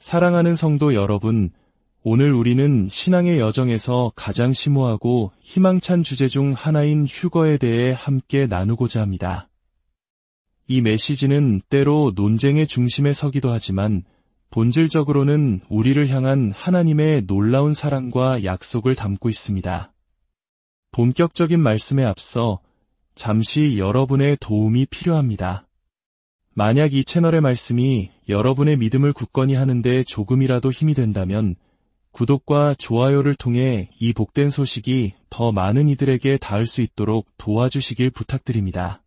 사랑하는 성도 여러분, 오늘 우리는 신앙의 여정에서 가장 심오하고 희망찬 주제 중 하나인 휴거에 대해 함께 나누고자 합니다. 이 메시지는 때로 논쟁의 중심에 서기도 하지만 본질적으로는 우리를 향한 하나님의 놀라운 사랑과 약속을 담고 있습니다. 본격적인 말씀에 앞서 잠시 여러분의 도움이 필요합니다. 만약 이 채널의 말씀이 여러분의 믿음을 굳건히 하는데 조금이라도 힘이 된다면 구독과 좋아요를 통해 이 복된 소식이 더 많은 이들에게 닿을 수 있도록 도와주시길 부탁드립니다.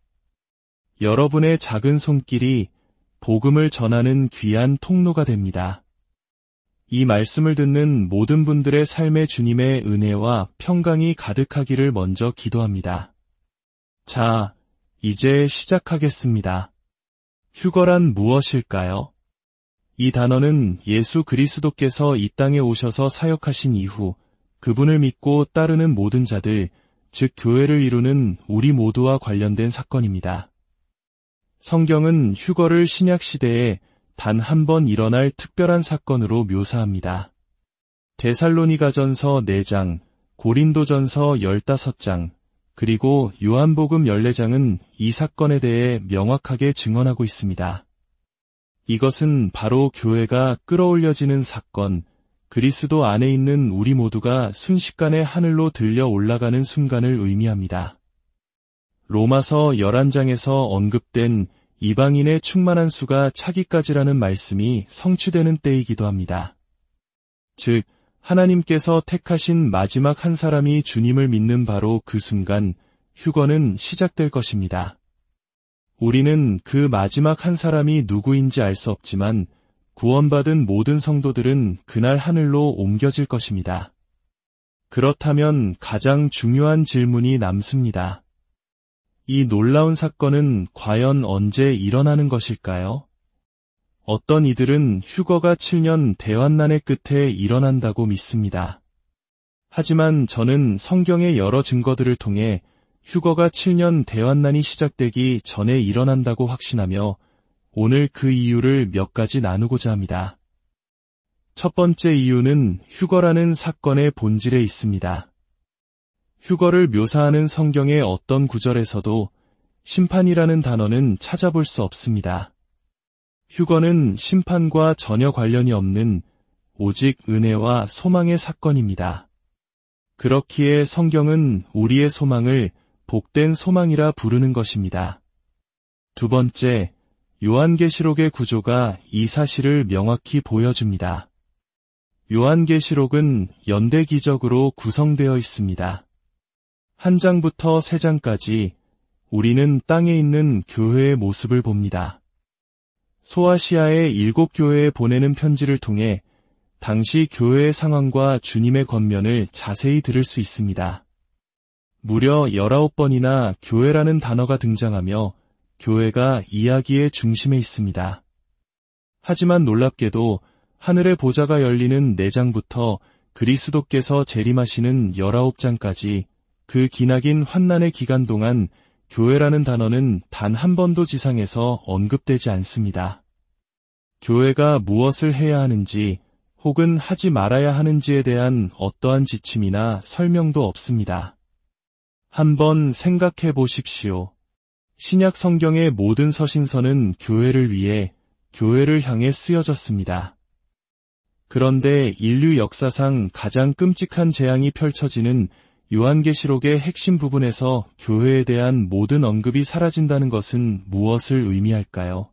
여러분의 작은 손길이 복음을 전하는 귀한 통로가 됩니다. 이 말씀을 듣는 모든 분들의 삶에 주님의 은혜와 평강이 가득하기를 먼저 기도합니다. 자, 이제 시작하겠습니다. 휴거란 무엇일까요? 이 단어는 예수 그리스도께서 이 땅에 오셔서 사역하신 이후 그분을 믿고 따르는 모든 자들, 즉 교회를 이루는 우리 모두와 관련된 사건입니다. 성경은 휴거를 신약 시대에 단 한 번 일어날 특별한 사건으로 묘사합니다. 데살로니가전서 4장, 고린도전서 15장, 그리고 요한복음 14장은 이 사건에 대해 명확하게 증언하고 있습니다. 이것은 바로 교회가 끌어올려지는 사건, 그리스도 안에 있는 우리 모두가 순식간에 하늘로 들려 올라가는 순간을 의미합니다. 로마서 11장에서 언급된 이방인의 충만한 수가 차기까지라는 말씀이 성취되는 때이기도 합니다. 즉, 하나님께서 택하신 마지막 한 사람이 주님을 믿는 바로 그 순간 휴거는 시작될 것입니다. 우리는 그 마지막 한 사람이 누구인지 알 수 없지만 구원받은 모든 성도들은 그날 하늘로 옮겨질 것입니다. 그렇다면 가장 중요한 질문이 남습니다. 이 놀라운 사건은 과연 언제 일어나는 것일까요? 어떤 이들은 휴거가 7년 대환난의 끝에 일어난다고 믿습니다. 하지만 저는 성경의 여러 증거들을 통해 휴거가 7년 대환난이 시작되기 전에 일어난다고 확신하며 오늘 그 이유를 몇 가지 나누고자 합니다. 첫 번째 이유는 휴거라는 사건의 본질에 있습니다. 휴거를 묘사하는 성경의 어떤 구절에서도 심판이라는 단어는 찾아볼 수 없습니다. 휴거는 심판과 전혀 관련이 없는 오직 은혜와 소망의 사건입니다. 그렇기에 성경은 우리의 소망을 복된 소망이라 부르는 것입니다. 두 번째, 요한계시록의 구조가 이 사실을 명확히 보여줍니다. 요한계시록은 연대기적으로 구성되어 있습니다. 한 장부터 세 장까지 우리는 땅에 있는 교회의 모습을 봅니다. 소아시아의 7교회에 보내는 편지를 통해 당시 교회의 상황과 주님의 권면을 자세히 들을 수 있습니다. 무려 19번이나 교회라는 단어가 등장하며 교회가 이야기의 중심에 있습니다. 하지만 놀랍게도 하늘의 보좌가 열리는 4장부터 그리스도께서 재림하시는 19장까지 그 기나긴 환난의 기간 동안 교회라는 단어는 단 한 번도 지상에서 언급되지 않습니다. 교회가 무엇을 해야 하는지 혹은 하지 말아야 하는지에 대한 어떠한 지침이나 설명도 없습니다. 한번 생각해 보십시오. 신약 성경의 모든 서신서는 교회를 위해, 교회를 향해 쓰여졌습니다. 그런데 인류 역사상 가장 끔찍한 재앙이 펼쳐지는 요한계시록의 핵심 부분에서 교회에 대한 모든 언급이 사라진다는 것은 무엇을 의미할까요?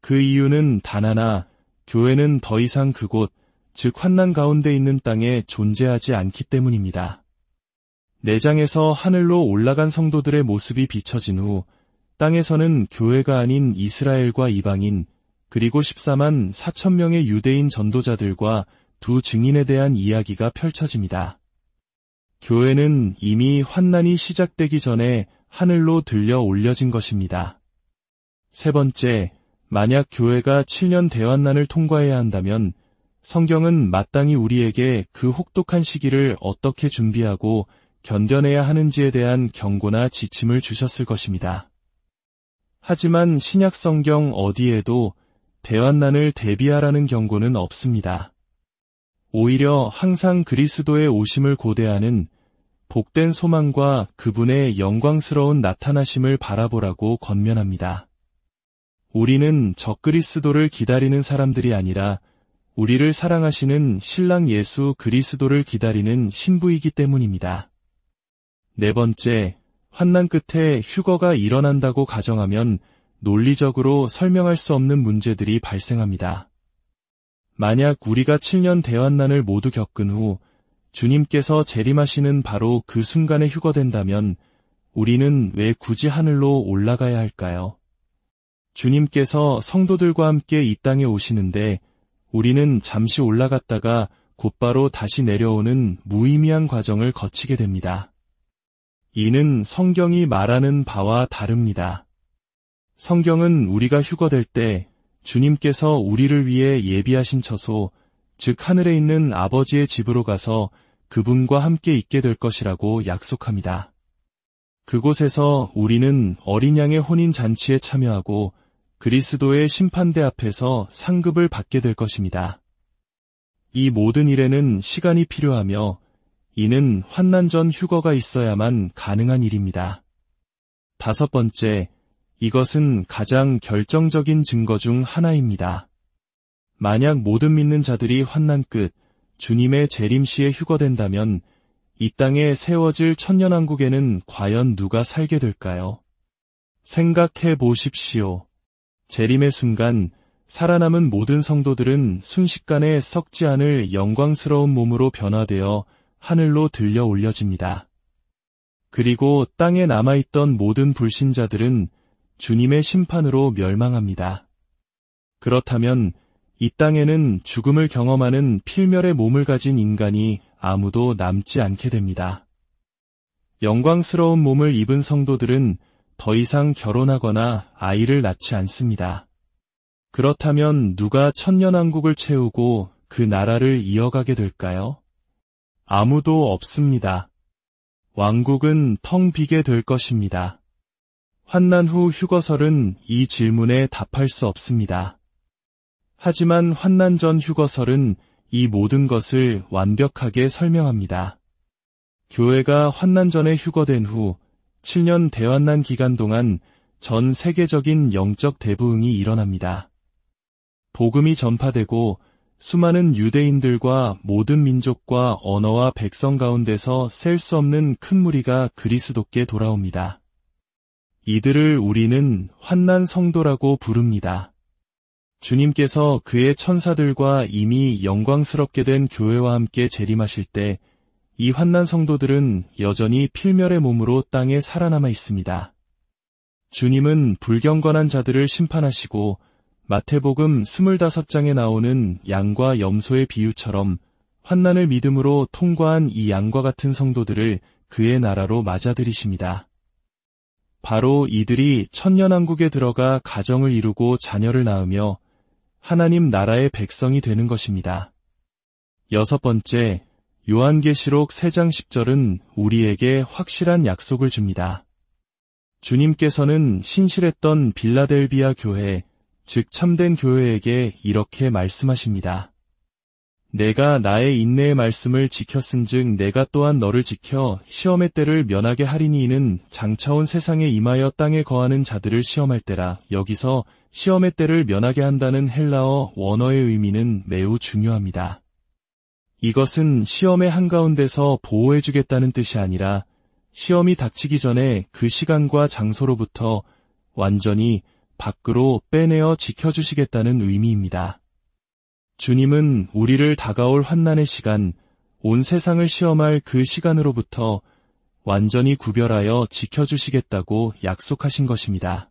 그 이유는 단 하나, 교회는 더 이상 그곳, 즉 환난 가운데 있는 땅에 존재하지 않기 때문입니다. 4장에서 하늘로 올라간 성도들의 모습이 비춰진 후 땅에서는 교회가 아닌 이스라엘과 이방인, 그리고 14만 4천 명의 유대인 전도자들과 두 증인에 대한 이야기가 펼쳐집니다. 교회는 이미 환난이 시작되기 전에 하늘로 들려 올려진 것입니다. 세 번째, 만약 교회가 7년 대환난을 통과해야 한다면 성경은 마땅히 우리에게 그 혹독한 시기를 어떻게 준비하고 견뎌내야 하는지에 대한 경고나 지침을 주셨을 것입니다. 하지만 신약 성경 어디에도 대환난을 대비하라는 경고는 없습니다. 오히려 항상 그리스도의 오심을 고대하는 복된 소망과 그분의 영광스러운 나타나심을 바라보라고 권면합니다. 우리는 적그리스도를 기다리는 사람들이 아니라 우리를 사랑하시는 신랑 예수 그리스도를 기다리는 신부이기 때문입니다. 네 번째, 환난 끝에 휴거가 일어난다고 가정하면 논리적으로 설명할 수 없는 문제들이 발생합니다. 만약 우리가 7년 대환난을 모두 겪은 후 주님께서 재림하시는 바로 그 순간에 휴거된다면 우리는 왜 굳이 하늘로 올라가야 할까요? 주님께서 성도들과 함께 이 땅에 오시는데 우리는 잠시 올라갔다가 곧바로 다시 내려오는 무의미한 과정을 거치게 됩니다. 이는 성경이 말하는 바와 다릅니다. 성경은 우리가 휴거될 때 주님께서 우리를 위해 예비하신 처소, 즉 하늘에 있는 아버지의 집으로 가서 그분과 함께 있게 될 것이라고 약속합니다. 그곳에서 우리는 어린 양의 혼인 잔치에 참여하고 그리스도의 심판대 앞에서 상급을 받게 될 것입니다. 이 모든 일에는 시간이 필요하며 이는 환난 전 휴거가 있어야만 가능한 일입니다. 다섯 번째, 이것은 가장 결정적인 증거 중 하나입니다. 만약 모든 믿는 자들이 환난 끝 주님의 재림 시에 휴거된다면 이 땅에 세워질 천년왕국에는 과연 누가 살게 될까요? 생각해 보십시오. 재림의 순간 살아남은 모든 성도들은 순식간에 썩지 않을 영광스러운 몸으로 변화되어 하늘로 들려 올려집니다. 그리고 땅에 남아있던 모든 불신자들은 주님의 심판으로 멸망합니다. 그렇다면 이 땅에는 죽음을 경험하는 필멸의 몸을 가진 인간이 아무도 남지 않게 됩니다. 영광스러운 몸을 입은 성도들은 더 이상 결혼하거나 아이를 낳지 않습니다. 그렇다면 누가 천년왕국을 채우고 그 나라를 이어가게 될까요? 아무도 없습니다. 왕국은 텅 비게 될 것입니다. 환난 후 휴거설은 이 질문에 답할 수 없습니다. 하지만 환난 전 휴거설은 이 모든 것을 완벽하게 설명합니다. 교회가 환난 전에 휴거된 후 7년 대환난 기간 동안 전 세계적인 영적 대부흥이 일어납니다. 복음이 전파되고 수많은 유대인들과 모든 민족과 언어와 백성 가운데서 셀 수 없는 큰 무리가 그리스도께 돌아옵니다. 이들을 우리는 환난 성도라고 부릅니다. 주님께서 그의 천사들과 이미 영광스럽게 된 교회와 함께 재림하실 때 이 환난 성도들은 여전히 필멸의 몸으로 땅에 살아남아 있습니다. 주님은 불경건한 자들을 심판하시고 마태복음 25장에 나오는 양과 염소의 비유처럼 환난을 믿음으로 통과한 이 양과 같은 성도들을 그의 나라로 맞아들이십니다. 바로 이들이 천년왕국에 들어가 가정을 이루고 자녀를 낳으며 하나님 나라의 백성이 되는 것입니다. 여섯 번째, 요한계시록 3장 10절은 우리에게 확실한 약속을 줍니다. 주님께서는 신실했던 빌라델비아 교회, 즉 참된 교회에게 이렇게 말씀하십니다. 내가 나의 인내의 말씀을 지켰은즉 내가 또한 너를 지켜 시험의 때를 면하게 하리니 이는 장차 온 세상에 임하여 땅에 거하는 자들을 시험할 때라. 여기서 시험의 때를 면하게 한다는 헬라어 원어의 의미는 매우 중요합니다. 이것은 시험의 한가운데서 보호해주겠다는 뜻이 아니라 시험이 닥치기 전에 그 시간과 장소로부터 완전히 밖으로 빼내어 지켜주시겠다는 의미입니다. 주님은 우리를 다가올 환난의 시간, 온 세상을 시험할 그 시간으로부터 완전히 구별하여 지켜주시겠다고 약속하신 것입니다.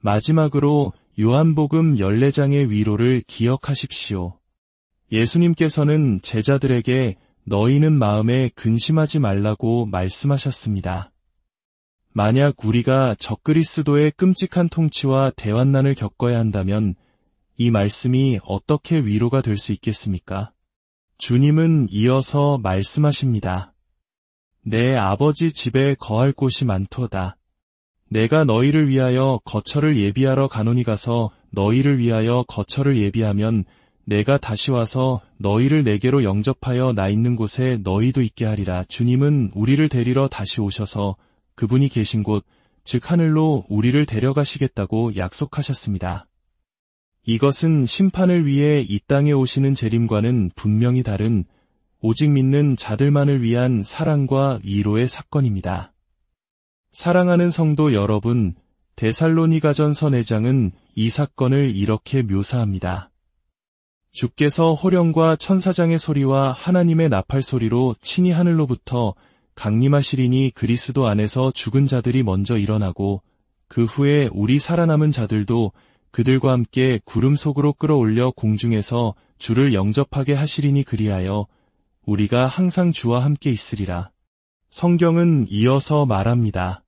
마지막으로 요한복음 14장의 위로를 기억하십시오. 예수님께서는 제자들에게 너희는 마음에 근심하지 말라고 말씀하셨습니다. 만약 우리가 적그리스도의 끔찍한 통치와 대환난을 겪어야 한다면 이 말씀이 어떻게 위로가 될 수 있겠습니까? 주님은 이어서 말씀하십니다. 내 아버지 집에 거할 곳이 많도다. 내가 너희를 위하여 거처를 예비하러 가노니 가서 너희를 위하여 거처를 예비하면 내가 다시 와서 너희를 내게로 영접하여 나 있는 곳에 너희도 있게 하리라. 주님은 우리를 데리러 다시 오셔서 그분이 계신 곳, 즉 하늘로 우리를 데려가시겠다고 약속하셨습니다. 이것은 심판을 위해 이 땅에 오시는 재림과는 분명히 다른 오직 믿는 자들만을 위한 사랑과 위로의 사건입니다. 사랑하는 성도 여러분, 데살로니가전서 4장은 이 사건을 이렇게 묘사합니다. 주께서 호령과 천사장의 소리와 하나님의 나팔 소리로 친히 하늘로부터 강림하시리니 그리스도 안에서 죽은 자들이 먼저 일어나고 그 후에 우리 살아남은 자들도 그들과 함께 구름 속으로 끌어올려 공중에서 주를 영접하게 하시리니 그리하여 우리가 항상 주와 함께 있으리라. 성경은 이어서 말합니다.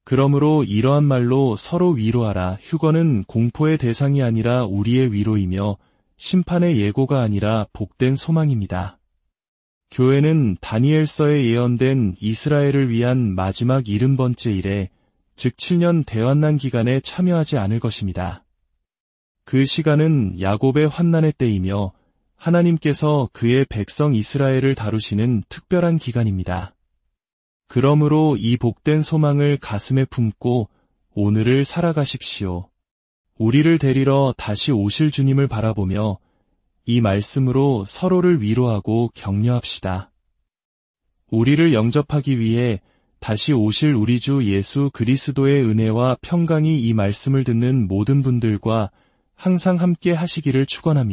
그러므로 이러한 말로 서로 위로하라. 휴거는 공포의 대상이 아니라 우리의 위로이며 심판의 예고가 아니라 복된 소망입니다. 교회는 다니엘서에 예언된 이스라엘을 위한 마지막 70번째 일에, 즉 7년 대환난 기간에 참여하지 않을 것입니다. 그 시간은 야곱의 환난의 때이며 하나님께서 그의 백성 이스라엘을 다루시는 특별한 기간입니다. 그러므로 이 복된 소망을 가슴에 품고 오늘을 살아가십시오. 우리를 데리러 다시 오실 주님을 바라보며 이 말씀으로 서로를 위로하고 격려합시다. 우리를 영접하기 위해 다시 오실 우리 주 예수 그리스도의 은혜와 평강이 이 말씀을 듣는 모든 분들과 항상 함께 하시기를 축원합니다.